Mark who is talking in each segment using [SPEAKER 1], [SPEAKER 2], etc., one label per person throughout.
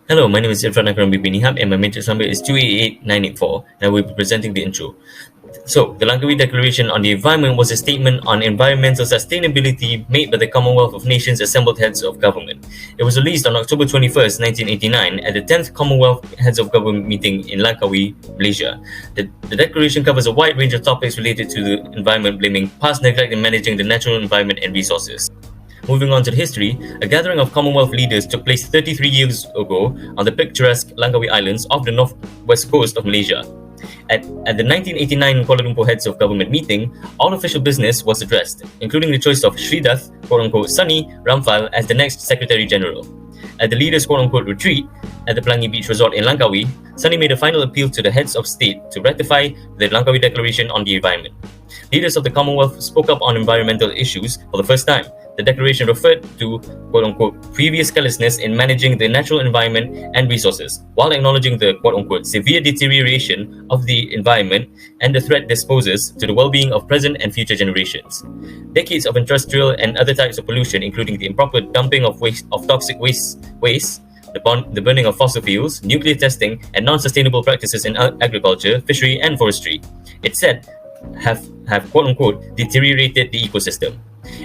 [SPEAKER 1] Hello, my name is Irfan Akrami bin Ihab and my matrix number is 288984 and I will be presenting the intro. So, the Langkawi Declaration on the Environment was a statement on environmental sustainability made by the Commonwealth of Nations assembled heads of government. It was released on October 21st, 1989 at the 10th Commonwealth Heads of Government meeting in Langkawi, Malaysia. The declaration covers a wide range of topics related to the environment, blaming past neglect in managing the natural environment and resources. Moving on to the history, a gathering of Commonwealth leaders took place 33 years ago on the picturesque Langkawi Islands off the northwest coast of Malaysia. At the 1989 Kuala Lumpur Heads of Government meeting, all official business was addressed, including the choice of Shridath, quote-unquote, Sunny Ramphal as the next Secretary General. At the leaders' quote-unquote retreat at the Pelangi Beach Resort in Langkawi, Sunny made a final appeal to the heads of state to ratify the Langkawi Declaration on the Environment. Leaders of the Commonwealth spoke up on environmental issues for the first time. The declaration referred to quote-unquote previous carelessness in managing the natural environment and resources, while acknowledging the quote-unquote severe deterioration of the environment and the threat this poses to the well-being of present and future generations. Decades of industrial and other types of pollution, including the improper dumping of toxic waste, the burning of fossil fuels, nuclear testing, and non-sustainable practices in agriculture, fishery, and forestry, it said have quote-unquote deteriorated the ecosystem.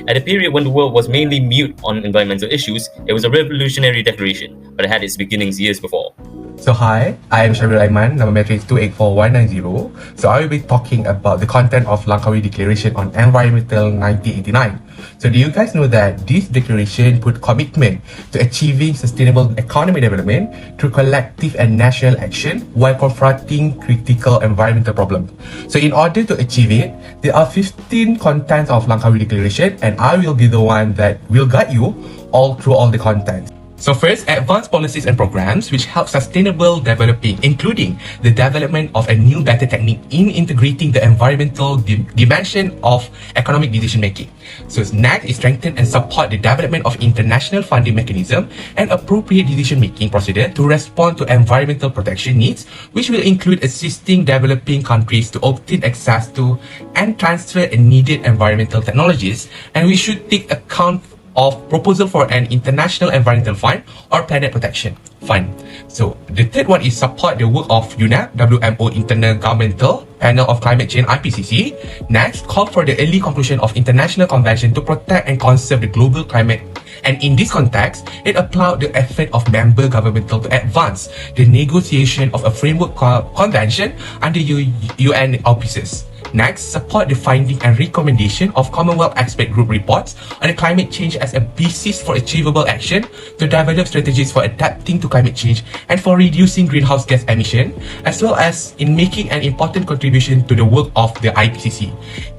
[SPEAKER 1] At a period when the world was mainly mute on environmental issues, it was a revolutionary declaration, but it had its beginnings years before.
[SPEAKER 2] So hi, I am Syamirul Aiman, number matrix 284190. So I will be talking about the content of Langkawi Declaration on Environmental 1989. So do you guys know that this declaration put commitment to achieving sustainable economic development through collective and national action while confronting critical environmental problems? So in order to achieve it, there are 15 contents of Langkawi Declaration and I will be the one that will guide you all through all the contents. So first, advanced policies and programs which help sustainable developing, including the development of a new better technique in integrating the environmental dimension of economic decision making. So next is strengthen and support the development of international funding mechanism and appropriate decision making procedure to respond to environmental protection needs, which will include assisting developing countries to obtain access to and transfer needed environmental technologies, and we should take account of proposal for an international environmental fund or planet protection fund. So the third one is support the work of UNEP, WMO Intergovernmental Panel of Climate Change, IPCC. Next, call for the early conclusion of international convention to protect and conserve the global climate. And in this context, it applaud the effort of member governmental to advance the negotiation of a framework convention under UN auspices. Next, support the finding and recommendation of Commonwealth Expert Group reports on climate change as a basis for achievable action to develop strategies for adapting to climate change and for reducing greenhouse gas emission, as well as in making an important contribution to the work of the IPCC.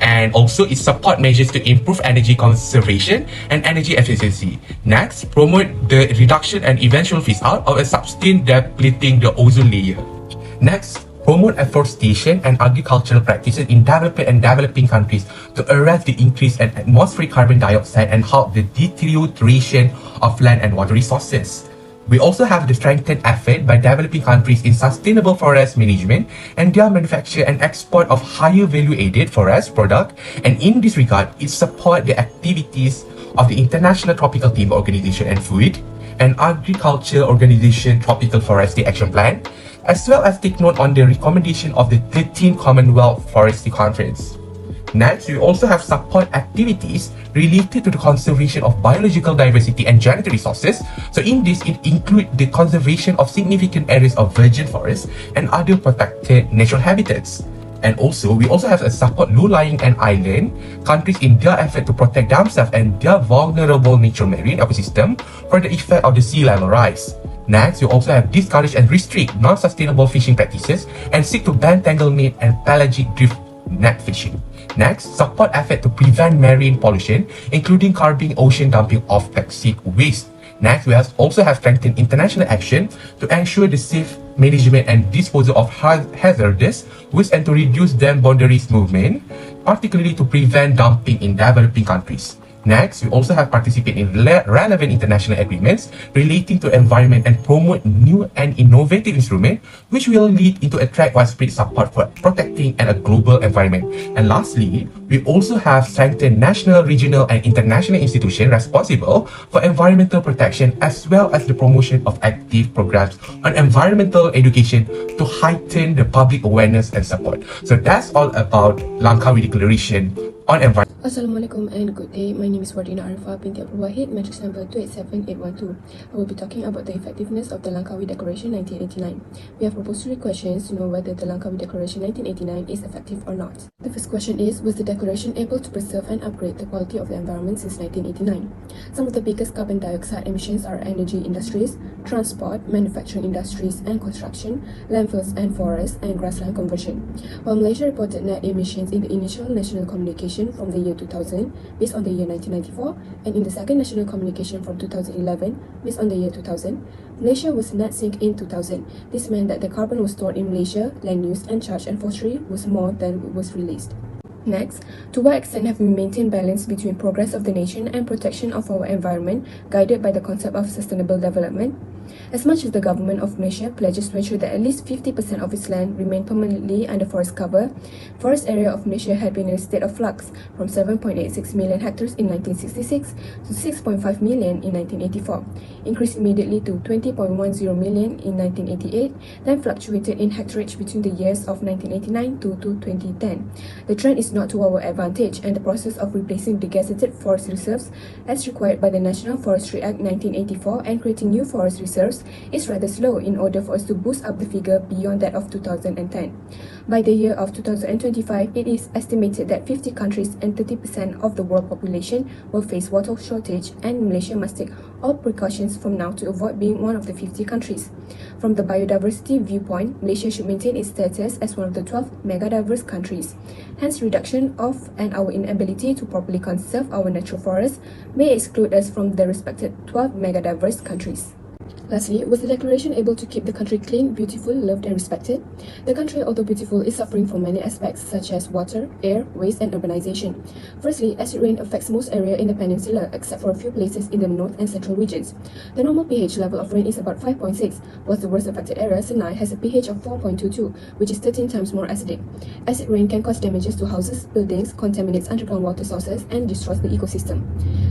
[SPEAKER 2] And also, it support measures to improve energy conservation and energy efficiency. Next, promote the reduction and eventual phase out of a substance depleting the ozone layer. Next, promote afforestation and agricultural practices in developed and developing countries to arrest the increase in atmospheric carbon dioxide and halt the deterioration of land and water resources. We also have the strengthened effort by developing countries in sustainable forest management and their manufacture and export of higher value-added forest product, and in this regard, it support the activities of the International Tropical Timber Organization and Food and Agriculture Organization Tropical Forestry Action Plan, as well as take note on the recommendation of the 13th Commonwealth Forestry Conference. Next, we also have support activities related to the conservation of biological diversity and genetic resources. So in this, it includes the conservation of significant areas of virgin forests and other protected natural habitats. And also, we also have a support low-lying and island countries in their effort to protect themselves and their vulnerable natural marine ecosystem from the effect of the sea level rise. Next, we also have discourage and restrict non-sustainable fishing practices and seek to ban tangle net and pelagic drift net fishing. Next, support effort to prevent marine pollution, including curbing ocean dumping of toxic waste. Next, we also have strengthened international action to ensure the safe management and disposal of hazardous waste and to reduce them boundaries movement, particularly to prevent dumping in developing countries. Next, we also have participated in relevant international agreements relating to environment and promote new and innovative instruments which will lead into attract widespread support for protecting and a global environment. And lastly, we also have strengthened national, regional and international institutions responsible for environmental protection as well as the promotion of active programs on environmental education to heighten the public awareness and support. So that's all about Langkawi Declaration on Environment.
[SPEAKER 3] Assalamualaikum and good day. My name is Wardina, Arifah, Binti Abdul, Wahid, matrix number 287812. I will be talking about the effectiveness of the Langkawi Declaration 1989. We have proposed 3 questions to know whether the Langkawi Declaration 1989 is effective or not. The first question is, was the declaration able to preserve and upgrade the quality of the environment since 1989? Some of the biggest carbon dioxide emissions are energy industries, transport, manufacturing industries and construction, landfills and forests, and grassland conversion. While Malaysia reported net emissions in the initial national communication from the year 2000 based on the year 1994 and in the second national communication from 2011 based on the year 2000, Malaysia was net sink in 2000. This meant that the carbon was stored in Malaysia, land use and charge and forestry was more than was released. Next, to what extent have we maintained balance between progress of the nation and protection of our environment guided by the concept of sustainable development? As much as the government of Malaysia pledges to ensure that at least 50% of its land remain permanently under forest cover, forest area of Malaysia had been in a state of flux from 7.86 million hectares in 1966 to 6.5 million in 1984, increased immediately to 20.10 million in 1988, then fluctuated in hectareage between the years of 1989 to 2010. The trend is not to our advantage, and the process of replacing the gazetted forest reserves as required by the National Forestry Act 1984 and creating new forest reserves is rather slow in order for us to boost up the figure beyond that of 2010. By the year of 2025, it is estimated that 50 countries and 30% of the world population will face water shortage, and Malaysia must take all precautions from now to avoid being one of the 50 countries. From the biodiversity viewpoint, Malaysia should maintain its status as one of the 12 megadiverse countries. Hence, reduction of and our inability to properly conserve our natural forests may exclude us from the respected 12 megadiverse countries. Lastly, was the declaration able to keep the country clean, beautiful, loved and respected? The country, although beautiful, is suffering from many aspects such as water, air, waste and urbanization. Firstly, acid rain affects most area in the peninsula except for a few places in the north and central regions. The normal pH level of rain is about 5.6, whilst the worst affected area, Sinai, has a pH of 4.22, which is 13 times more acidic. Acid rain can cause damages to houses, buildings, contaminates underground water sources and destroys the ecosystem.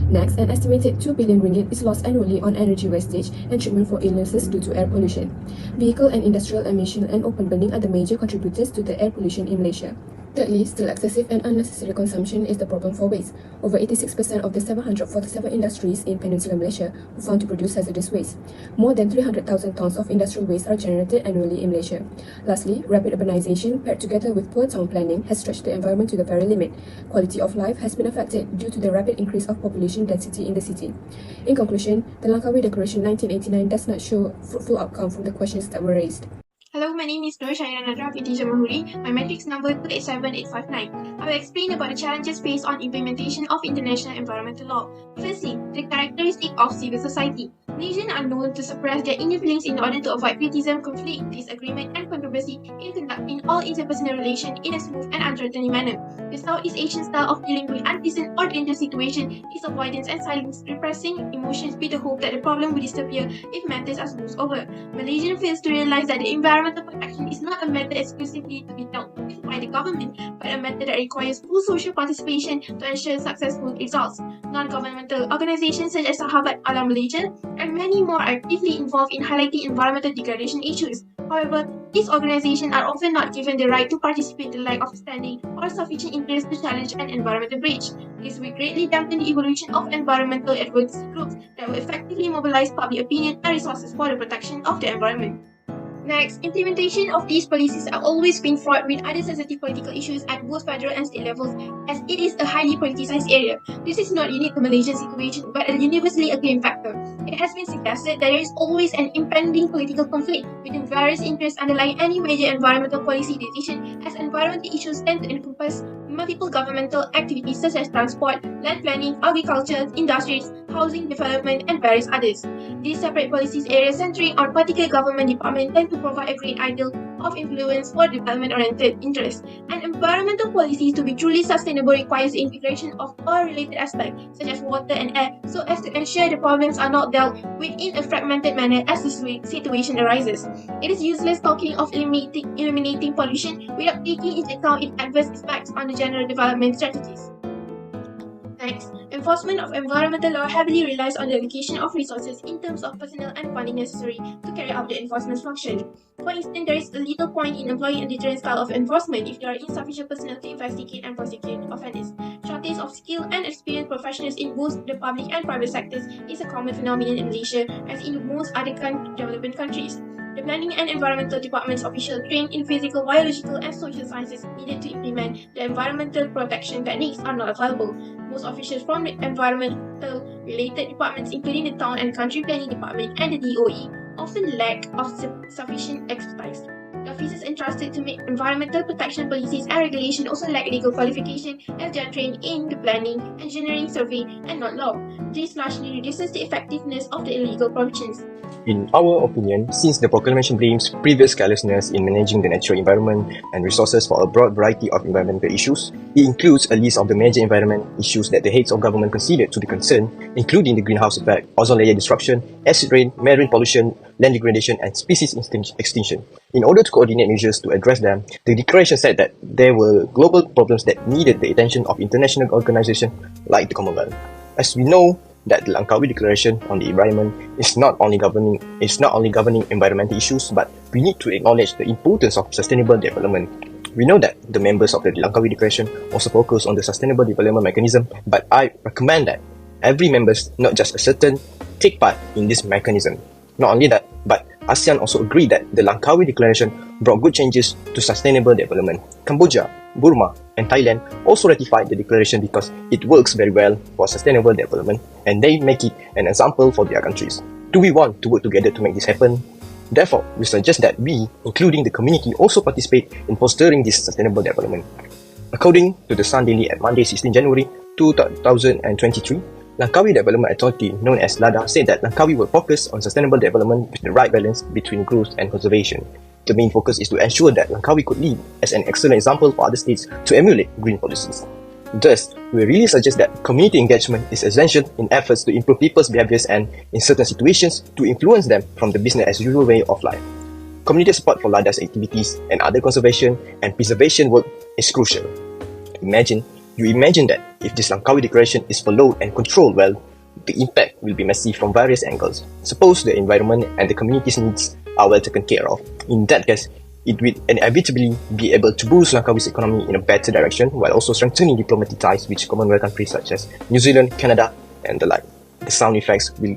[SPEAKER 3] Next, an estimated 2 billion ringgit is lost annually on energy wastage and treatment for illnesses due to air pollution. Vehicle and industrial emission and open burning are the major contributors to the air pollution in Malaysia. Thirdly, still excessive and unnecessary consumption is the problem for waste. Over 86% of the 747 industries in Peninsular Malaysia were found to produce hazardous waste. More than 300,000 tons of industrial waste are generated annually in Malaysia. Lastly, rapid urbanization paired together with poor town planning has stretched the environment to the very limit. Quality of life has been affected due to the rapid increase of population density in the city. In conclusion, the Langkawi Declaration 1989 does not show fruitful outcome from the questions that were raised.
[SPEAKER 4] Hello, my name is Syahirah Nadhrah, Binti Jamanhuri. My matrix number 287859. I will explain about the challenges faced on implementation of international environmental law. Firstly, the characteristic of civil society. Nations are known to suppress their inner feelings in order to avoid criticism, conflict, disagreement, and controversy in conducting all interpersonal relations in a smooth and unthreatening manner. The Southeast Asian style of dealing with unpleasant or dangerous situations is avoidance and silence, repressing emotions with the hope that the problem will disappear if matters are smoothed over. Malaysian fails to realize that the environmental protection is not a matter exclusively to be dealt with by the government, but a matter that requires full social participation to ensure successful results. Non-governmental organizations such as Sahabat Alam Malaysia and many more are actively involved in highlighting environmental degradation issues. However, these organizations are often not given the right to participate due to lack of standing or sufficient interest to challenge an environmental breach. This will greatly dampen the evolution of environmental advocacy groups that will effectively mobilize public opinion and resources for the protection of the environment. Next, implementation of these policies are always been fraught with other sensitive political issues at both federal and state levels, as it is a highly politicized area. This is not unique to Malaysian situation, but a universally acclaimed factor. It has been suggested that there is always an impending political conflict between various interests underlying any major environmental policy decision, as environmental issues tend to encompass multiple governmental activities such as transport, land planning, agriculture, industries, housing development, and various others. These separate policies areas centering on particular government departments tend to provide a great ideal of influence or development-oriented interests. And environmental policies to be truly sustainable requires the integration of all related aspects, such as water and air, so as to ensure the problems are not dealt with in a fragmented manner as the situation arises. It is useless talking of eliminating pollution without taking into account its adverse effects on the general development strategies. Next, enforcement of environmental law heavily relies on the allocation of resources in terms of personnel and funding necessary to carry out the enforcement function. For instance, there is a little point in employing a deterrent style of enforcement if there are insufficient personnel to investigate and prosecute offenders. Shortage of skilled and experienced professionals in both the public and private sectors is a common phenomenon in Malaysia, as in most other developing countries. The planning and environmental department's officials trained in physical, biological, and social sciences needed to implement the environmental protection techniques are not available. Most officials from the environmental related departments, including the town and country planning department and the DOE, often lack of sufficient expertise. The officers entrusted to make environmental protection policies and regulation also lack legal qualification, as they are trained in the planning, engineering, survey, and not law. This largely reduces the effectiveness of the illegal provisions.
[SPEAKER 5] In our opinion, since the proclamation blames previous carelessness in managing the natural environment and resources for a broad variety of environmental issues, it includes a list of the major environment issues that the heads of government considered to be concerned, including the greenhouse effect, ozone layer disruption, acid rain, marine pollution, land degradation, and species extinction. In order to coordinate measures to address them, the declaration said that there were global problems that needed the attention of international organizations like the Commonwealth. As we know, that the Langkawi Declaration on the Environment is not only governing environmental issues, but we need to acknowledge the importance of sustainable development. We know that the members of the Langkawi Declaration also focus on the sustainable development mechanism, but I recommend that every member, not just a certain, take part in this mechanism. Not only that, but ASEAN also agreed that the Langkawi Declaration brought good changes to sustainable development. Cambodia, Burma, and Thailand also ratified the declaration because it works very well for sustainable development and they make it an example for their countries. Do we want to work together to make this happen? Therefore, we suggest that we, including the community, also participate in fostering this sustainable development. According to the Sun Daily at Monday, 16 January 2023, Langkawi Development Authority, known as LADA, said that Langkawi will focus on sustainable development with the right balance between growth and conservation. The main focus is to ensure that Langkawi could lead as an excellent example for other states to emulate green policies. Thus, we really suggest that community engagement is essential in efforts to improve people's behaviors and, in certain situations, to influence them from the business as usual way of life. Community support for LADA's activities and other conservation and preservation work is crucial. You imagine that if this Langkawi Declaration is followed and controlled well, the impact will be massive from various angles. Suppose the environment and the community's needs are well taken care of. In that case, it will inevitably be able to boost Langkawi's economy in a better direction while also strengthening diplomatic ties with Commonwealth countries such as New Zealand, Canada, and the like. The sound effects will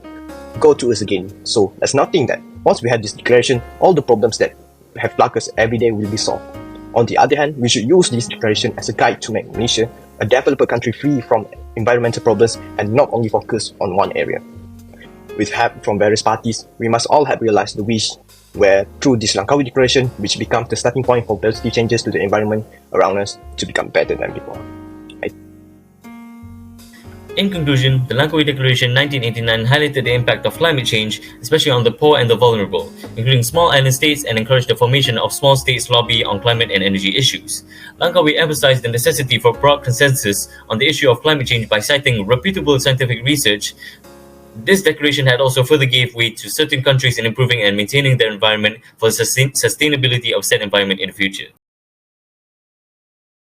[SPEAKER 5] go to us again. So let's not think that once we have this declaration, all the problems that have plagued us every day will be solved. On the other hand, we should use this declaration as a guide to make Malaysia a developed country free from environmental problems and not only focus on one area. With help from various parties, we must all have realized the wish where through this Langkawi Declaration, which becomes the starting point for positive changes to the environment around us to become better than before.
[SPEAKER 1] In conclusion, the Langkawi Declaration 1989 highlighted the impact of climate change, especially on the poor and the vulnerable, including small island states, and encouraged the formation of small states lobby on climate and energy issues. Langkawi emphasized the necessity for broad consensus on the issue of climate change by citing reputable scientific research. This declaration had also further gave way to certain countries in improving and maintaining their environment for the sustainability of said environment in the future.